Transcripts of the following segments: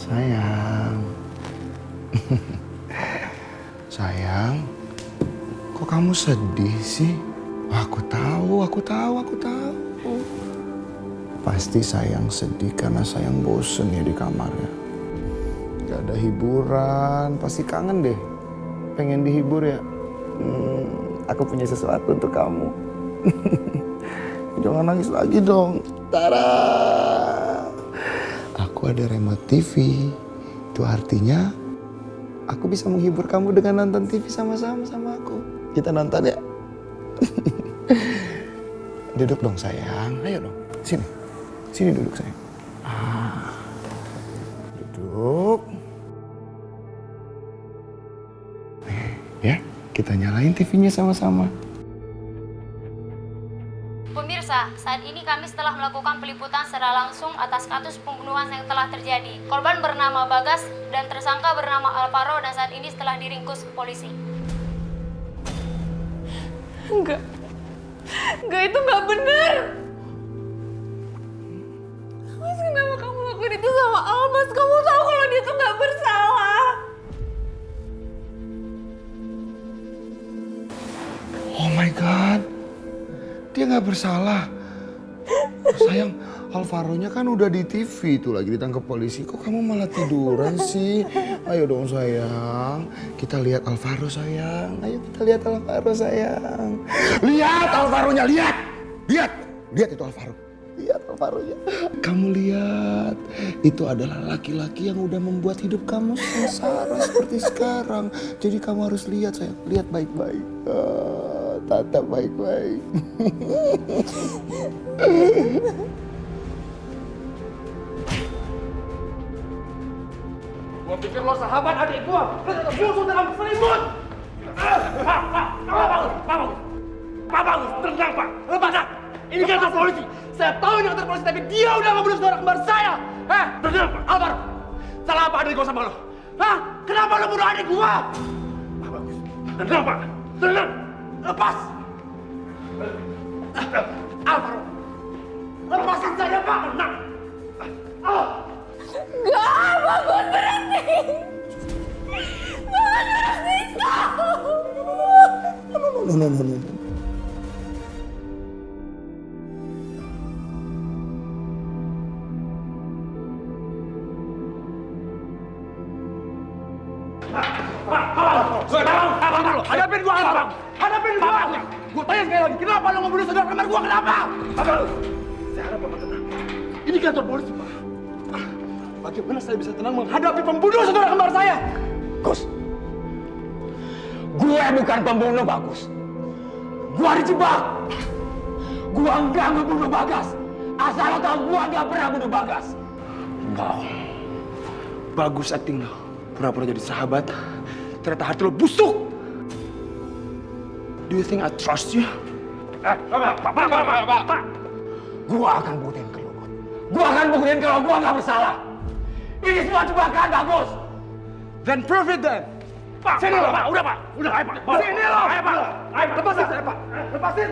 Sayang. Sayang, kok kamu sedih sih? Aku tahu. Pasti sayang sedih karena sayang bosen ya di kamarnya. Gak ada hiburan, pasti kangen deh. Pengen dihibur ya? Aku punya sesuatu untuk kamu. Jangan nangis lagi dong. Tara! Aku ada remote TV. Itu artinya aku bisa menghibur kamu dengan nonton TV sama-sama sama aku. Kita nonton ya. Duduk dong sayang. Ayo dong. Sini duduk sayang. Duduk. Nih, ya, kita nyalain TV-nya sama-sama. Pemirsa, saat ini kami setelah melakukan peliputan secara langsung atas kasus pembunuhan yang telah terjadi. Korban bernama Bagas dan tersangka bernama Alvaro dan saat ini setelah diringkus polisi. Enggak, itu enggak benar. Mas, kenapa kamu lakuin itu sama Almas? Kamu tahu kalau dia tuh nggak bersalah. Oh my God, dia nggak bersalah. Sayang, Alvaro-nya kan udah di TV tuh lagi ditangkap polisi. Kok kamu malah tiduran sih? Ayo dong sayang, kita lihat Alvaro sayang. Ayo kita lihat Alvaro sayang. Lihat Alvaro-nya, lihat itu Alvaro. Lihat Alvaro-nya. Kamu lihat, itu adalah laki-laki yang udah membuat hidup kamu sengsara seperti sekarang. Jadi kamu harus lihat sayang, lihat baik-baik. Tatap baik-baik. Gua pikir lo sahabat adik gua, lo tetap busuk dalam selimut. Pak Bagus, tenang Pak, lepaskan. Ini kantor polisi. Saya tahu ini kantor polisi, tapi dia udah ngebunuh saudara kembar saya. Tenang Pak, Alvaro. Salah apa adik gua sama lo? Kenapa lo bunuh adik gua? Pak Bagus, tenang Pak, tenang. Lepas. Alvaro, lepasin saya Pak, tenang. Enggak, Bagus, berhenti. Bagus, berhenti. No. Hadapin gua, Bang. Hadapin gua. Gua tanya sekali lagi, kenapa lo ngebunuh saudara kembar gua? Kenapa? Saya harap Bapak tenang. Ini kantor polisi, Pak. Bagaimana saya bisa tenang menghadapi pembunuh saudara kembar saya? Gus, gue bukan pembunuh, Bagus. Gue dijebak. Gue enggak ngebunuh Bagas. Asal lo tahu, gue enggak pernah bunuh Bagas. Wow. Bagus acting lo. Pura-pura jadi sahabat. Ternyata hati lo busuk. Do you think I trust you? Pak. Gue akan buktiin ke lo. Gue akan buktiin kalau gue enggak bersalah. Ini semua jebakan, Bagus. Then prove it then. Pak, sini lo, Pak. Udah, Pak. Udah, ayo, Pak. Sini lo. Ayo, Pak. Ayo, lepasin saya, Pak. Lepasin.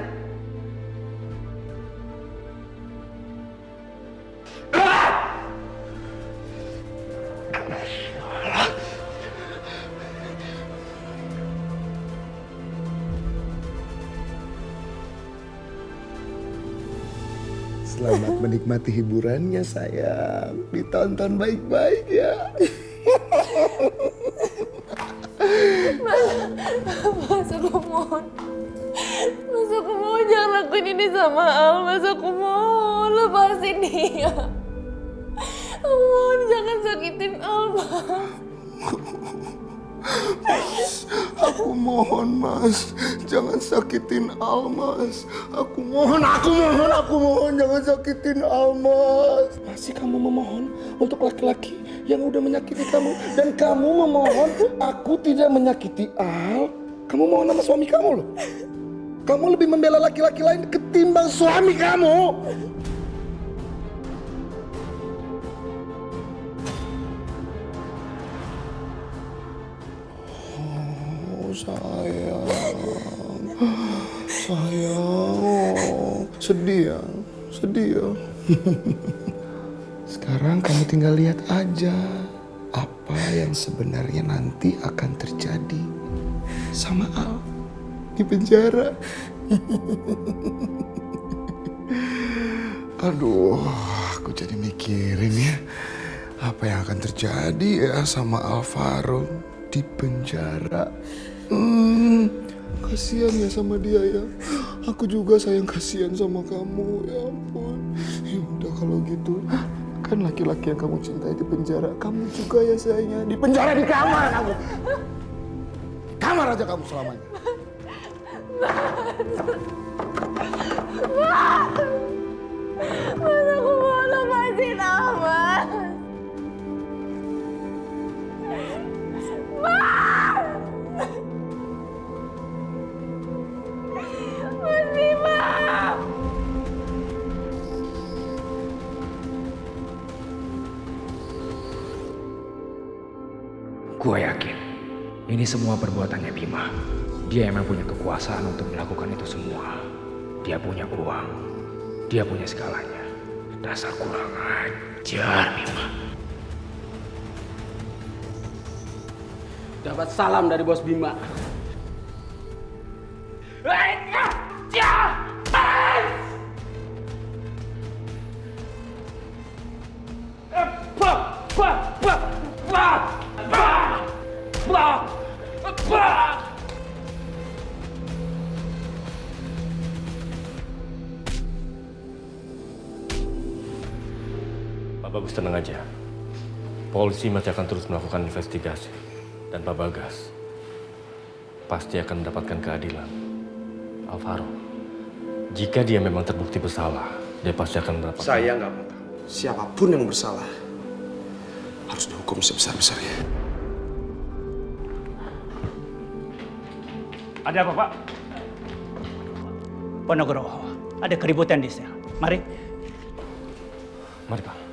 Selamat menikmati hiburannya sayang. Ditonton baik-baik ya. Mas, aku mohon. Mas, aku mohon jangan lakuin ini sama Al. Mas, aku mohon lepasin dia. Aku mohon jangan sakitin Al, Mas. Aku mohon mas, jangan sakitin Almas. Aku mohon, jangan sakitin Almas. Masih kamu memohon untuk laki-laki yang udah menyakiti kamu. Dan kamu memohon aku tidak menyakiti Al. Kamu mohon sama suami kamu loh. Kamu lebih membela laki-laki lain ketimbang suami kamu. Sayang, sedih ya. Sekarang kamu tinggal lihat aja yang sebenarnya nanti akan terjadi sama Al di penjara. Aduh, aku jadi mikirin ya, apa yang akan terjadi ya sama Alvaro di penjara. Kasihan ya sama dia ya. Aku juga sayang, kasihan sama kamu. Ya ampun. Ya udah kalau gitu, kan laki-laki yang kamu cintai di penjara, kamu juga ya sayangnya di penjara, di kamar kamu. Kamar aja kamu selamanya. Mas, aku mau lepasin Mas. Mas Bima. Gua yakin ini semua perbuatannya Bima. Dia emang punya kekuasaan untuk melakukan itu semua. Dia punya uang, dia punya segalanya. Dasar kurang ajar Bima. Dapat salam dari bos Bima. Pak Bagus tenang aja. Polisi masih akan terus melakukan investigasi. Dan Pak Bagas pasti akan mendapatkan keadilan. Alvaro, jika dia memang terbukti bersalah, dia pasti akan mendapatkan... Saya nggak mau tahu. Siapapun yang bersalah harus dihukum sebesar-besarnya. Ada apa, Pak? Ponorogo, ada keributan di sel. Mari. Mari, Pak.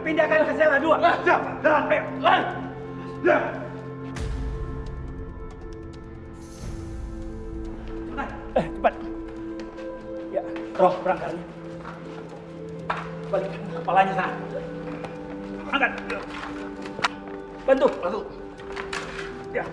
Pindahkan ke sel 2. Cepat. Ya, roh perangkatnya. Balik kepalanya sana. Angkat. Bantu. Ya.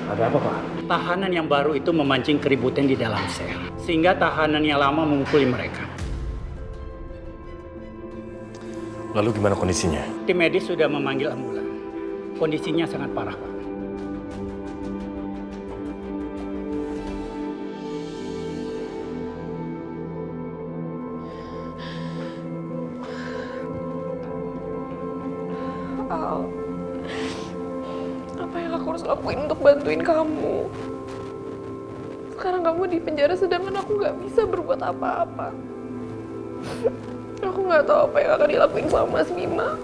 Ada apa, Pak? Tahanan yang baru itu memancing keributan di dalam sel, sehingga tahanan yang lama memukuli mereka. Lalu gimana kondisinya? Tim medis sudah memanggil ambulan. Kondisinya sangat parah, Pak. Al, apa yang aku harus lakuin untuk bantuin kamu? Sekarang kamu di penjara sedangkan aku nggak bisa berbuat apa-apa. Aku nggak tahu apa yang akan dilakuin sama Mas Bima.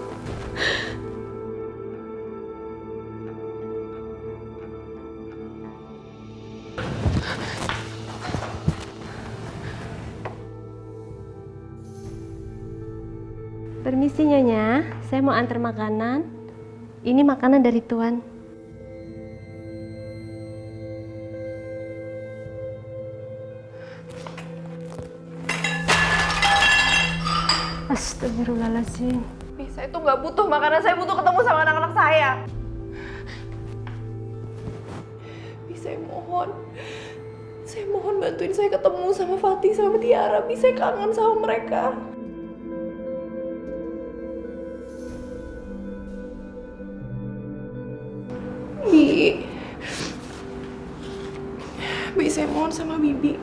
Permisi Nyonya, saya mau antar makanan. Ini makanan dari Tuan. Astagfirullahaladzim. Saya itu nggak butuh makanan, saya butuh ketemu sama anak-anak saya. Saya mohon bantuin saya ketemu sama Fatih sama Tiara. Saya kangen sama mereka. Bi, saya mohon sama Bibi.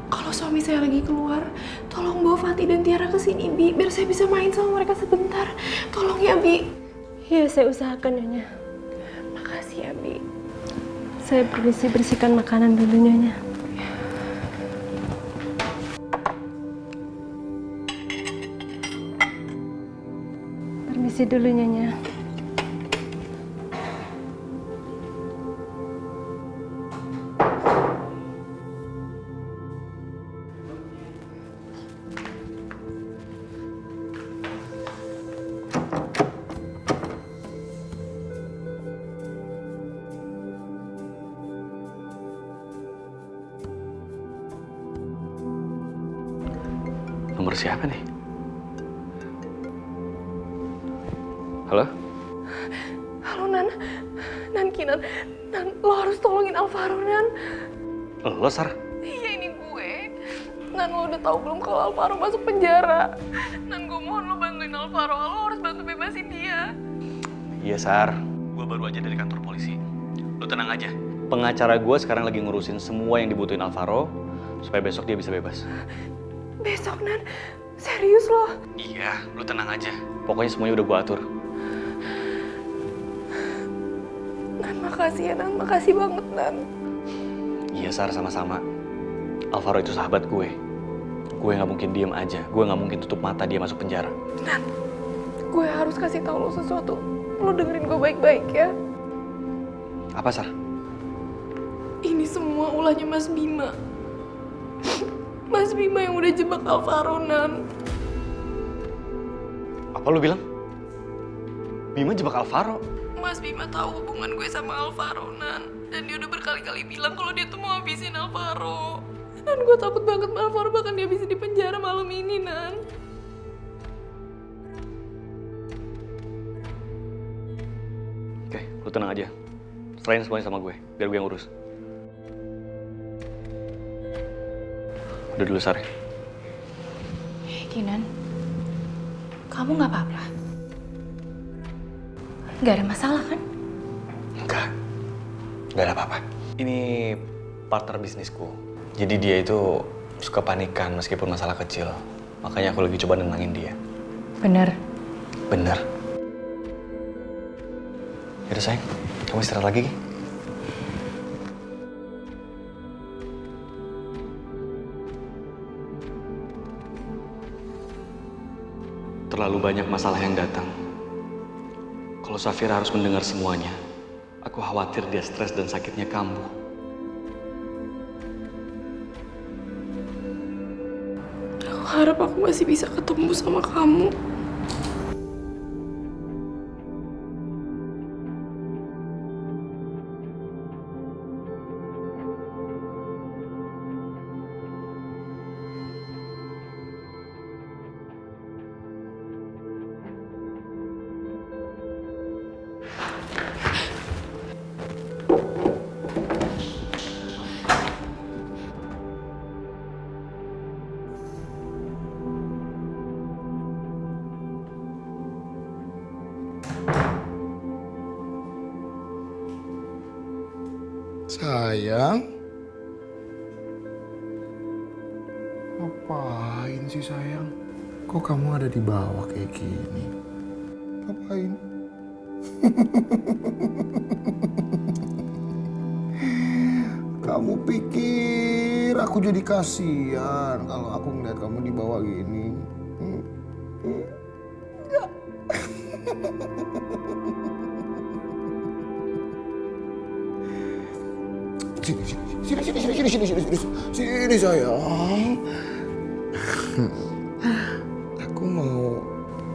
Kalau suami saya lagi keluar, tolong bawa Fatih dan Tiara ke sini, Bi, biar saya bisa main sama mereka sebentar. Tolong ya, Bi. Iya, saya usahakan Nyonya. Makasih ya, Bi. Saya permisi bersihkan makanan dulu, Nyonya. Permisi dulu, Nyonya. Nomor siapa nih? Halo? Halo, Nan. Nan, Kinan. Nan, lo harus tolongin Alvaro, Nan. Lo, Sar? Iya, ini gue. Nan, lo udah tahu belum kalau Alvaro masuk penjara? Nan, gue mohon lo bantuin Alvaro. Lo harus bantu bebasin dia. Iya, Sar. Gue baru aja dari kantor polisi. Lo tenang aja. Pengacara gue sekarang lagi ngurusin semua yang dibutuhin Alvaro supaya besok dia bisa bebas. Besok, Nan. Serius lo? Iya, lo tenang aja. Pokoknya semuanya udah gue atur. Nan, makasih ya, Nan. Makasih banget, Nan. Iya, Sar, sama-sama. Alvaro itu sahabat gue. Gue nggak mungkin diem aja. Gue nggak mungkin tutup mata dia masuk penjara. Nan, gue harus kasih tahu lo sesuatu. Lo dengerin gue baik-baik ya. Apa, Sar? Ini semua ulahnya Mas Bima. Mas Bima yang udah jebak Alvaro, Nan. Apa lo bilang? Bima jebak Alvaro? Mas Bima tahu hubungan gue sama Alvaro, Nan. Dan dia udah berkali-kali bilang kalau dia tuh mau habisin Alvaro. Dan gue takut banget Alvaro bahkan dia bisa di penjara malam ini, Nan. Oke, lo tenang aja. Serahin semuanya sama gue, biar gue yang urus. Udah dulu, Sar. Kinan, kamu nggak apa-apa? Nggak ada masalah kan? Nggak ada apa-apa. Ini partner bisnisku. Jadi dia itu suka panikan meskipun masalah kecil. Makanya aku lagi coba nenangin dia. Bener. Bener. Yaudah sayang, kamu istirahat lagi. Terlalu banyak masalah yang datang. Kalau Safira harus mendengar semuanya, aku khawatir dia stres dan sakitnya kambuh. Aku harap aku masih bisa ketemu sama kamu. Sayang, ngapain sih sayang? Kok kamu ada di bawah kayak gini? Ngapain? Kamu pikir aku jadi kasihan kalau aku ngeliat kamu di bawah gini? Enggak. Sini sayang. Aku mau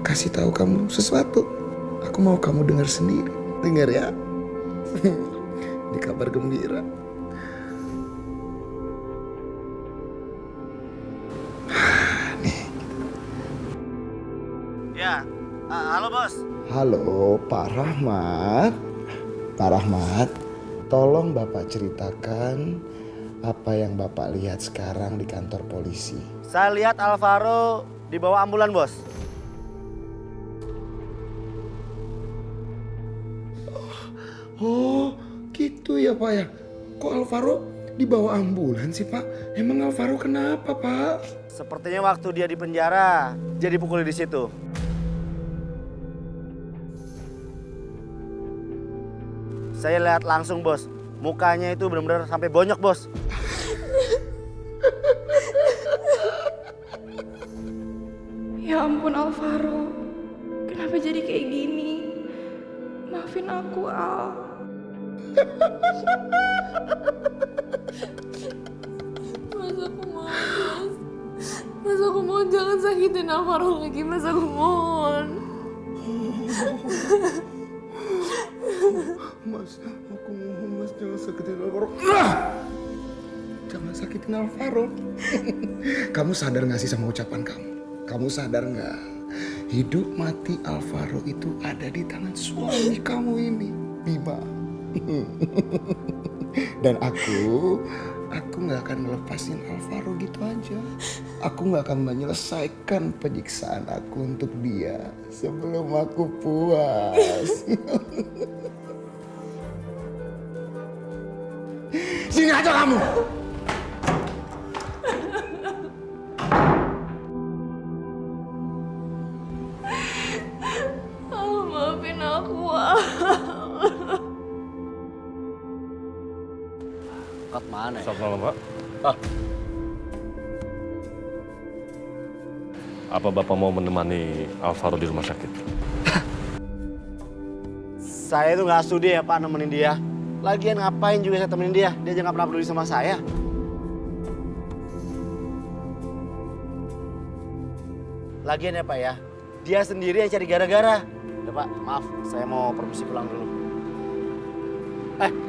kasih tahu kamu sesuatu. Aku mau kamu dengar sendiri. Dengar ya. Ini kabar gembira. Nih. Ya, halo bos. Halo Pak Rahmat. Pak Rahmat, tolong Bapak ceritakan apa yang Bapak lihat sekarang di kantor polisi. Saya lihat Alvaro dibawa ambulan, bos. Oh, gitu ya Pak ya. Kok Alvaro dibawa ambulan sih Pak? Emang Alvaro kenapa Pak? Sepertinya waktu dia di penjara, dia dipukuli di situ. Saya lihat langsung, bos. Mukanya itu benar-benar sampai bonyok, Bos. Ya ampun Alvaro, kenapa jadi kayak gini? Maafin aku, Al. Mas aku mohon, Mas aku mohon jangan sakitin Alvaro lagi, Mas aku mohon. Mas, aku mohon Mas jangan sakitin Alvaro. Jangan sakitin Alvaro. Kamu sadar gak sih sama ucapan kamu? Kamu sadar gak? Hidup mati Alvaro itu ada di tangan suami kamu ini, Bima. Dan aku gak akan ngelepasin Alvaro gitu aja. Aku gak akan menyelesaikan penyiksaan aku untuk dia sebelum aku puas. Sini aja kamu! Al, maafin aku, Al. Kat mana ya? Selamat malam, Pak. Apa Bapak mau menemani Alvaro di rumah sakit? Saya tuh nggak sudi ya Pak nemenin dia. Lagian ngapain juga saya temenin dia? Dia aja nggak pernah peduli sama saya. Lagian ya Pak ya, dia sendiri yang cari gara-gara. Udah Pak, maaf, saya mau permisi pulang dulu.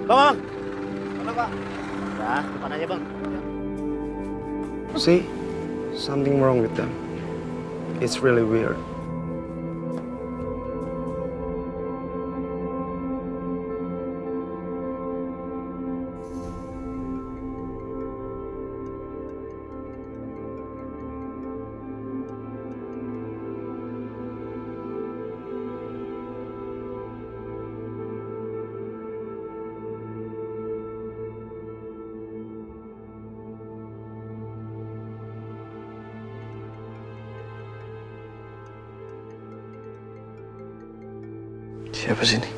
Bang. Mana Pak? Udah, depan aja Bang. See, something wrong with them. It's really weird. Siapa sih ini?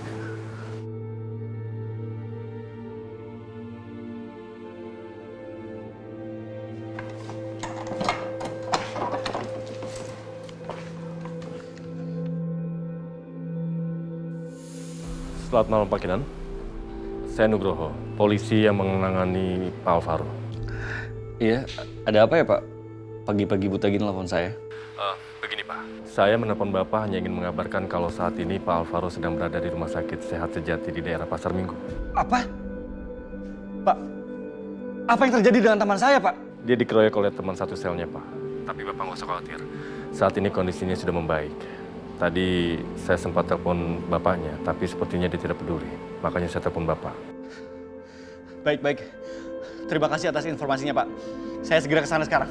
Selamat malam Pak Kinan. Saya Nugroho, polisi yang menangani Pak Alvaro. Iya, ada apa ya Pak? Pagi-pagi buta gini telepon saya. Begini Pak, saya menelpon Bapak hanya ingin mengabarkan kalau saat ini Pak Alvaro sedang berada di rumah sakit Sehat Sejati di daerah Pasar Minggu. Apa? Pak, apa yang terjadi dengan teman saya Pak? Dia dikeroyok oleh teman satu selnya Pak. Tapi Bapak nggak usah khawatir, saat ini kondisinya sudah membaik. Tadi saya sempat telepon Bapaknya, tapi sepertinya dia tidak peduli. Makanya saya telepon Bapak. Baik. Terima kasih atas informasinya Pak. Saya segera ke sana sekarang.